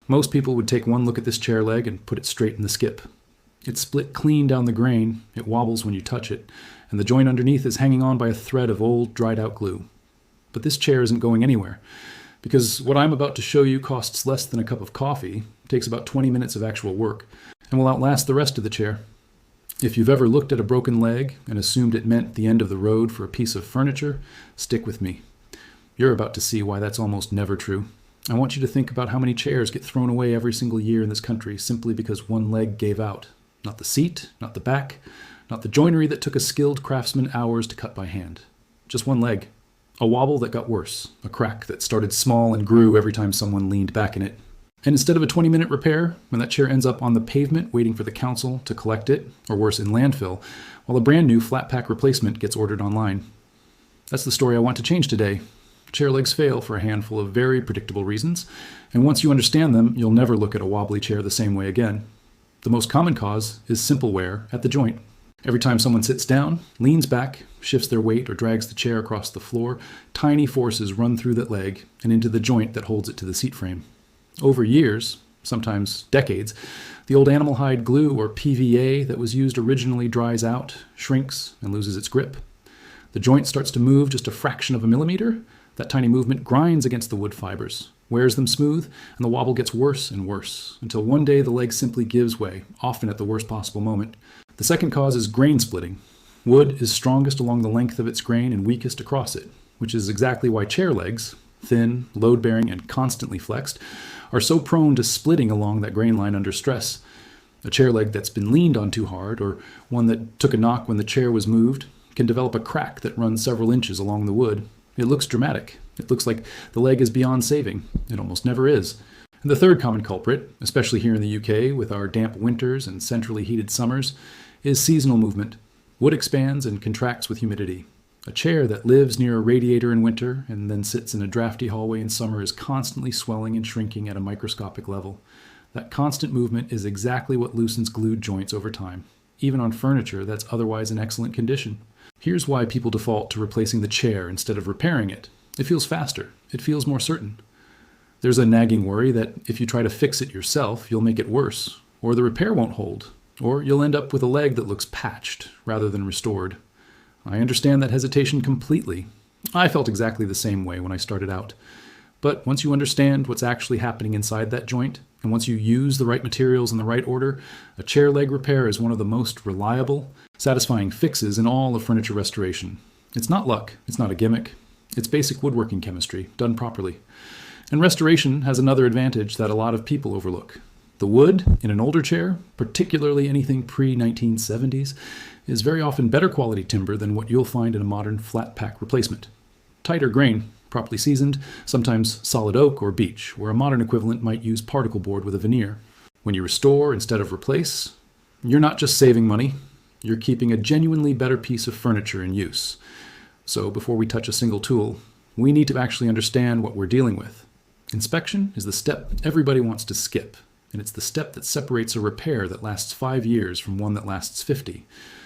Most people would take one look at this chair leg and put it straight in the skip. It's split clean down the grain, it wobbles when you touch it, and the joint underneath is hanging on by a thread of old, dried-out glue. But this chair isn't going anywhere, because what I'm about to show you costs less than a cup of coffee, takes about 20 minutes of actual work, and will outlast the rest of the chair. If you've ever looked at a broken leg and assumed it meant the end of the road for a piece of furniture, stick with me. You're about to see why that's almost never true. I want you to think about how many chairs get thrown away every single year in this country simply because one leg gave out. Not the seat, not the back, not the joinery that took a skilled craftsman hours to cut by hand. Just one leg. A wobble that got worse. A crack that started small and grew every time someone leaned back in it. And instead of a 20-minute repair, when that chair ends up on the pavement waiting for the council to collect it, or worse, in landfill, while a brand new flat pack replacement gets ordered online. That's the story I want to change today. Chair legs fail for a handful of very predictable reasons, and once you understand them, you'll never look at a wobbly chair the same way again. The most common cause is simple wear at the joint. Every time someone sits down, leans back, shifts their weight, or drags the chair across the floor, tiny forces run through that leg and into the joint that holds it to the seat frame. Over years, sometimes decades, the old animal hide glue, or PVA, that was used originally dries out, shrinks, and loses its grip. The joint starts to move just a fraction of a millimeter. That tiny movement grinds against the wood fibers, wears them smooth, and the wobble gets worse and worse, until one day the leg simply gives way, often at the worst possible moment. The second cause is grain splitting. Wood is strongest along the length of its grain and weakest across it, which is exactly why chair legs, thin, load-bearing, and constantly flexed, are so prone to splitting along that grain line under stress. A chair leg that's been leaned on too hard, or one that took a knock when the chair was moved, can develop a crack that runs several inches along the wood. It looks dramatic. It looks like the leg is beyond saving. It almost never is. And the third common culprit, especially here in the UK with our damp winters and centrally heated summers, is seasonal movement. Wood expands and contracts with humidity. A chair that lives near a radiator in winter and then sits in a drafty hallway in summer is constantly swelling and shrinking at a microscopic level. That constant movement is exactly what loosens glued joints over time, even on furniture that's otherwise in excellent condition. Here's why people default to replacing the chair instead of repairing it. It feels faster. It feels more certain. There's a nagging worry that if you try to fix it yourself, you'll make it worse, or the repair won't hold, or you'll end up with a leg that looks patched rather than restored. I understand that hesitation completely. I felt exactly the same way when I started out. But once you understand what's actually happening inside that joint, and once you use the right materials in the right order, a chair leg repair is one of the most reliable, satisfying fixes in all of furniture restoration. It's not luck, it's not a gimmick. It's basic woodworking chemistry, done properly. And restoration has another advantage that a lot of people overlook. The wood in an older chair, particularly anything pre-1970s, is very often better quality timber than what you'll find in a modern flat pack replacement. Tighter grain, properly seasoned, sometimes solid oak or beech, where a modern equivalent might use particle board with a veneer. When you restore instead of replace, you're not just saving money, you're keeping a genuinely better piece of furniture in use. So before we touch a single tool, we need to actually understand what we're dealing with. Inspection is the step everybody wants to skip, and it's the step that separates a repair that lasts 5 years from one that lasts 50.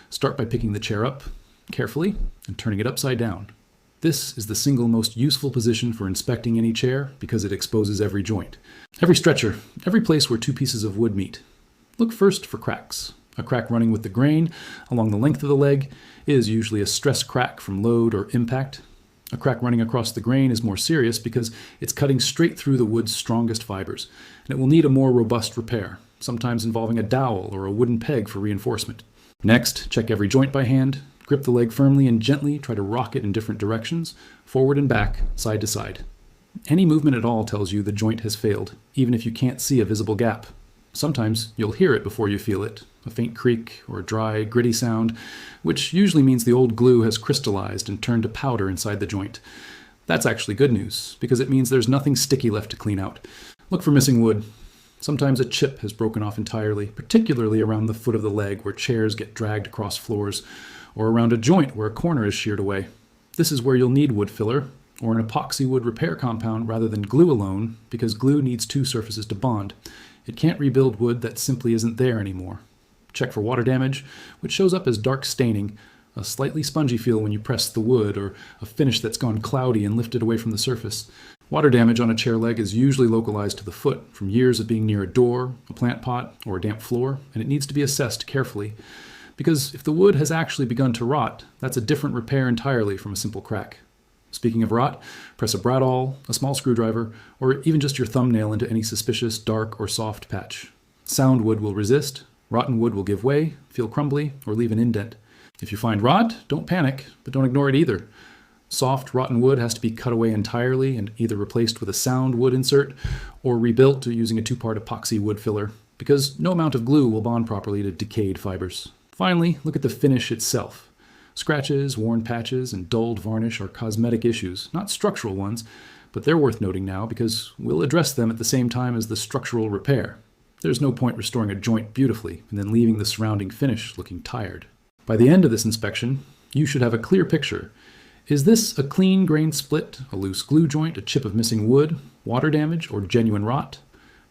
Start by picking the chair up carefully and turning it upside down. This is the single most useful position for inspecting any chair because it exposes every joint, every stretcher, every place where two pieces of wood meet. Look first for cracks. A crack running with the grain along the length of the leg is usually a stress crack from load or impact. A crack running across the grain is more serious because it's cutting straight through the wood's strongest fibers, and it will need a more robust repair, sometimes involving a dowel or a wooden peg for reinforcement. Next, check every joint by hand, grip the leg firmly and gently try to rock it in different directions, forward and back, side to side. Any movement at all tells you the joint has failed, even if you can't see a visible gap. Sometimes you'll hear it before you feel it, a faint creak or a dry, gritty sound, which usually means the old glue has crystallized and turned to powder inside the joint. That's actually good news, because it means there's nothing sticky left to clean out. Look for missing wood. Sometimes a chip has broken off entirely, particularly around the foot of the leg where chairs get dragged across floors, or around a joint where a corner is sheared away. This is where you'll need wood filler, or an epoxy wood repair compound rather than glue alone, because glue needs two surfaces to bond. It can't rebuild wood that simply isn't there anymore. Check for water damage, which shows up as dark staining, a slightly spongy feel when you press the wood, or a finish that's gone cloudy and lifted away from the surface. Water damage on a chair leg is usually localized to the foot from years of being near a door, a plant pot, or a damp floor, and it needs to be assessed carefully. Because if the wood has actually begun to rot, that's a different repair entirely from a simple crack. Speaking of rot, press a bradawl, a small screwdriver, or even just your thumbnail into any suspicious dark or soft patch. Sound wood will resist, rotten wood will give way, feel crumbly, or leave an indent. If you find rot, don't panic, but don't ignore it either. Soft, rotten wood has to be cut away entirely and either replaced with a sound wood insert or rebuilt using a 2-part epoxy wood filler, because no amount of glue will bond properly to decayed fibers. Finally, look at the finish itself. Scratches, worn patches, and dulled varnish are cosmetic issues, not structural ones, but they're worth noting now because we'll address them at the same time as the structural repair. There's no point restoring a joint beautifully and then leaving the surrounding finish looking tired. By the end of this inspection, you should have a clear picture. Is this a clean grain split, a loose glue joint, a chip of missing wood, water damage, or genuine rot?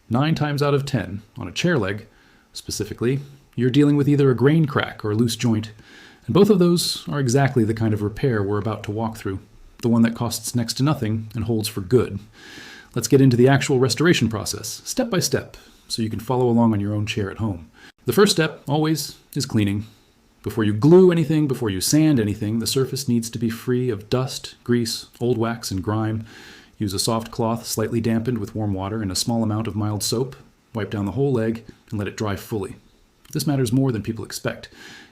9 times out of 10, on a chair leg, specifically, you're dealing with either a grain crack or a loose joint, and both of those are exactly the kind of repair we're about to walk through, the one that costs next to nothing and holds for good. Let's get into the actual restoration process, step by step, so you can follow along on your own chair at home. The first step, always, is cleaning. Before you glue anything, before you sand anything, the surface needs to be free of dust, grease, old wax, and grime. Use a soft cloth slightly dampened with warm water and a small amount of mild soap. Wipe down the whole leg and let it dry fully. This matters more than people expect.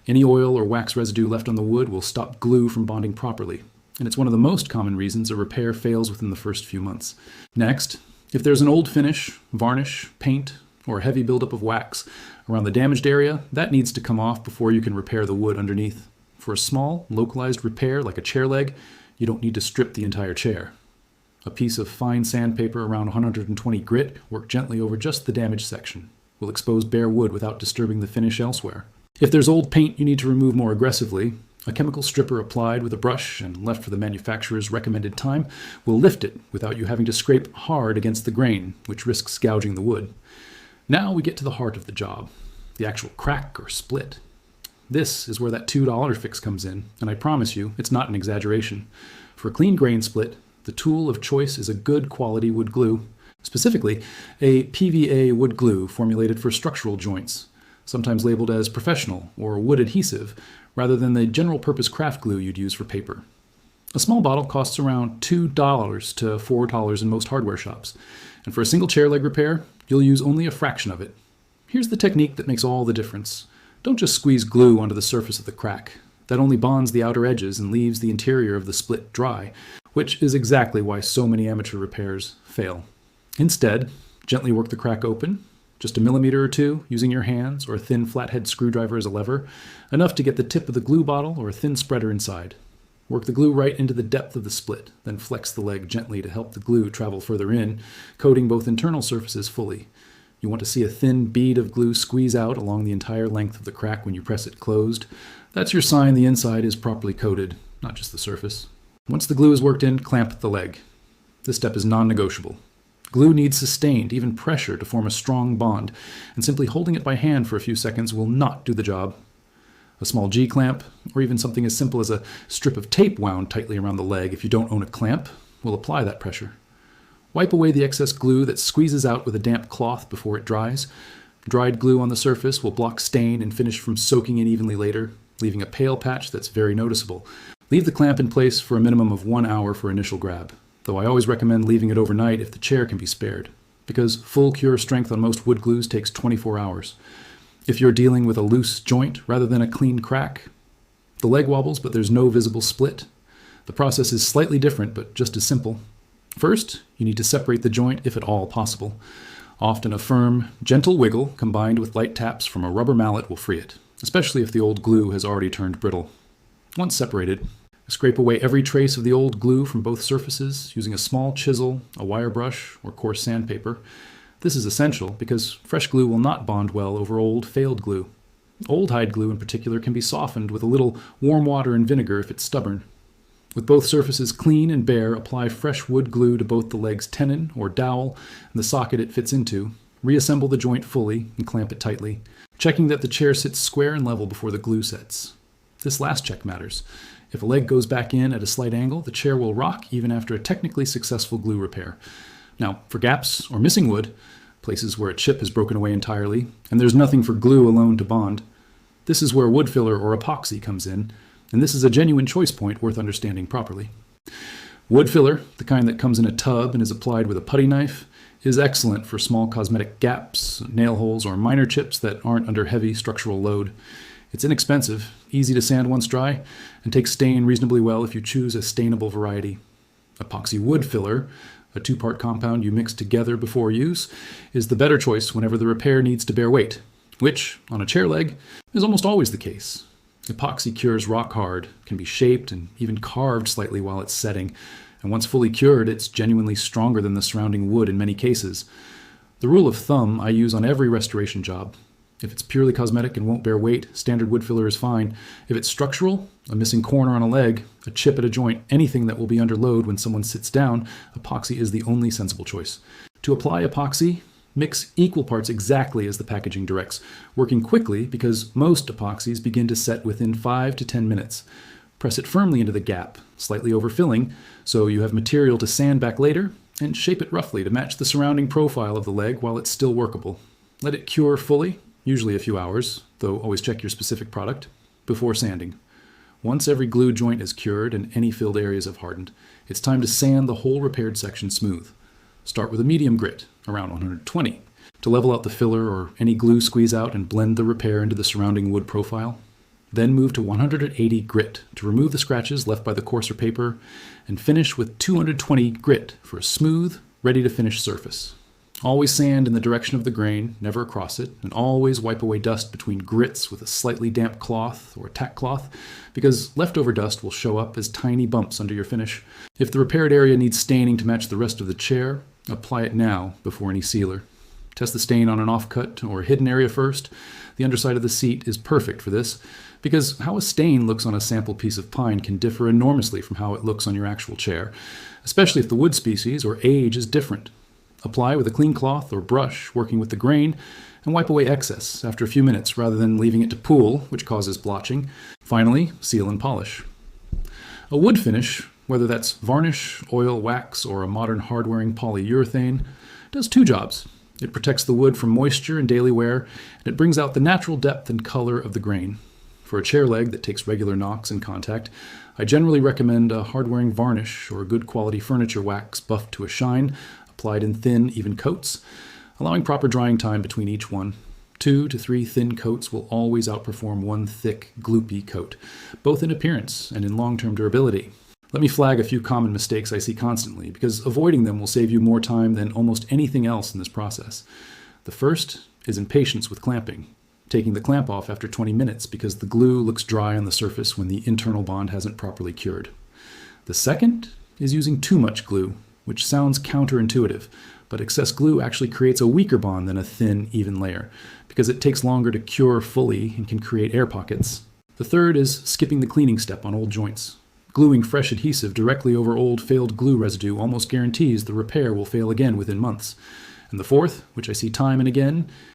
Any oil or wax residue left on the wood will stop glue from bonding properly, and it's one of the most common reasons a repair fails within the first few months. Next, if there's an old finish, varnish, paint, or a heavy buildup of wax around the damaged area, that needs to come off before you can repair the wood underneath. For a small, localized repair like a chair leg, you don't need to strip the entire chair. A piece of fine sandpaper around 120 grit worked gently over just the damaged section will expose bare wood without disturbing the finish elsewhere. If there's old paint you need to remove more aggressively, a chemical stripper applied with a brush and left for the manufacturer's recommended time will lift it without you having to scrape hard against the grain, which risks gouging the wood. Now we get to the heart of the job, the actual crack or split. This is where that $2 fix comes in, and I promise you, it's not an exaggeration. For a clean grain split, the tool of choice is a good quality wood glue, specifically a PVA wood glue formulated for structural joints, sometimes labeled as professional or wood adhesive, rather than the general purpose craft glue you'd use for paper. A small bottle costs around $2 to $4 in most hardware shops, and for a single chair leg repair, you'll use only a fraction of it. Here's the technique that makes all the difference. Don't just squeeze glue onto the surface of the crack. That only bonds the outer edges and leaves the interior of the split dry, which is exactly why so many amateur repairs fail. Instead, gently work the crack open, just a millimeter or two, using your hands or a thin flathead screwdriver as a lever, enough to get the tip of the glue bottle or a thin spreader inside. Work the glue right into the depth of the split, then flex the leg gently to help the glue travel further in, coating both internal surfaces fully. You want to see a thin bead of glue squeeze out along the entire length of the crack when you press it closed. That's your sign the inside is properly coated, not just the surface. Once the glue is worked in, clamp the leg. This step is non-negotiable. Glue needs sustained, even pressure, to form a strong bond, and simply holding it by hand for a few seconds will not do the job. A small G-clamp, or even something as simple as a strip of tape wound tightly around the leg if you don't own a clamp, will apply that pressure. Wipe away the excess glue that squeezes out with a damp cloth before it dries. Dried glue on the surface will block stain and finish from soaking in evenly later, leaving a pale patch that's very noticeable. Leave the clamp in place for a minimum of 1 hour for initial grab, though I always recommend leaving it overnight if the chair can be spared, because full cure strength on most wood glues takes 24 hours. If you're dealing with a loose joint rather than a clean crack, the leg wobbles but there's no visible split. The process is slightly different but just as simple. First, you need to separate the joint if at all possible. Often a firm, gentle wiggle combined with light taps from a rubber mallet will free it, especially if the old glue has already turned brittle. Once separated, scrape away every trace of the old glue from both surfaces using a small chisel, a wire brush, or coarse sandpaper. This is essential because fresh glue will not bond well over old, failed glue. Old hide glue in particular can be softened with a little warm water and vinegar if it's stubborn. With both surfaces clean and bare, apply fresh wood glue to both the leg's tenon or dowel and the socket it fits into. Reassemble the joint fully and clamp it tightly, checking that the chair sits square and level before the glue sets. This last check matters. If a leg goes back in at a slight angle, the chair will rock even after a technically successful glue repair. Now, for gaps or missing wood, places where a chip has broken away entirely, and there's nothing for glue alone to bond, this is where wood filler or epoxy comes in, and this is a genuine choice point worth understanding properly. Wood filler, the kind that comes in a tub and is applied with a putty knife, is excellent for small cosmetic gaps, nail holes, or minor chips that aren't under heavy structural load. It's inexpensive, easy to sand once dry, and takes stain reasonably well if you choose a stainable variety. Epoxy wood filler, a two-part compound you mix together before use, is the better choice whenever the repair needs to bear weight, which, on a chair leg, is almost always the case. Epoxy cures rock hard, can be shaped and even carved slightly while it's setting, and once fully cured, it's genuinely stronger than the surrounding wood in many cases. The rule of thumb I use on every restoration job: if it's purely cosmetic and won't bear weight, standard wood filler is fine. If it's structural, a missing corner on a leg, a chip at a joint, anything that will be under load when someone sits down, epoxy is the only sensible choice. To apply epoxy, mix equal parts exactly as the packaging directs, working quickly because most epoxies begin to set within 5 to 10 minutes. Press it firmly into the gap, slightly overfilling, so you have material to sand back later, and shape it roughly to match the surrounding profile of the leg while it's still workable. Let it cure fully, usually a few hours, though always check your specific product, before sanding. Once every glue joint is cured and any filled areas have hardened, it's time to sand the whole repaired section smooth. Start with a medium grit, around 120, to level out the filler or any glue squeeze out and blend the repair into the surrounding wood profile. Then move to 180 grit to remove the scratches left by the coarser paper, and finish with 220 grit for a smooth, ready-to-finish surface. Always sand in the direction of the grain, never across it, and always wipe away dust between grits with a slightly damp cloth or a tack cloth, because leftover dust will show up as tiny bumps under your finish. If the repaired area needs staining to match the rest of the chair, apply it now before any sealer. Test the stain on an offcut or hidden area first. The underside of the seat is perfect for this, because how a stain looks on a sample piece of pine can differ enormously from how it looks on your actual chair, especially if the wood species or age is different. Apply with a clean cloth or brush working with the grain, and wipe away excess after a few minutes rather than leaving it to pool, which causes blotching. Finally, seal and polish. A wood finish, whether that's varnish, oil, wax, or a modern hard-wearing polyurethane, does two jobs. It protects the wood from moisture and daily wear, and it brings out the natural depth and color of the grain. For a chair leg that takes regular knocks and contact, I generally recommend a hard-wearing varnish or a good quality furniture wax buffed to a shine, applied in thin, even coats, allowing proper drying time between each one. 2 to 3 thin coats will always outperform one thick, gloopy coat, both in appearance and in long-term durability. Let me flag a few common mistakes I see constantly, because avoiding them will save you more time than almost anything else in this process. The first is impatience with clamping, taking the clamp off after 20 minutes because the glue looks dry on the surface when the internal bond hasn't properly cured. The second is using too much glue, which sounds counterintuitive, but excess glue actually creates a weaker bond than a thin, even layer, because it takes longer to cure fully and can create air pockets. The third is skipping the cleaning step on old joints. Gluing fresh adhesive directly over old failed glue residue almost guarantees the repair will fail again within months. And the fourth, which I see time and again,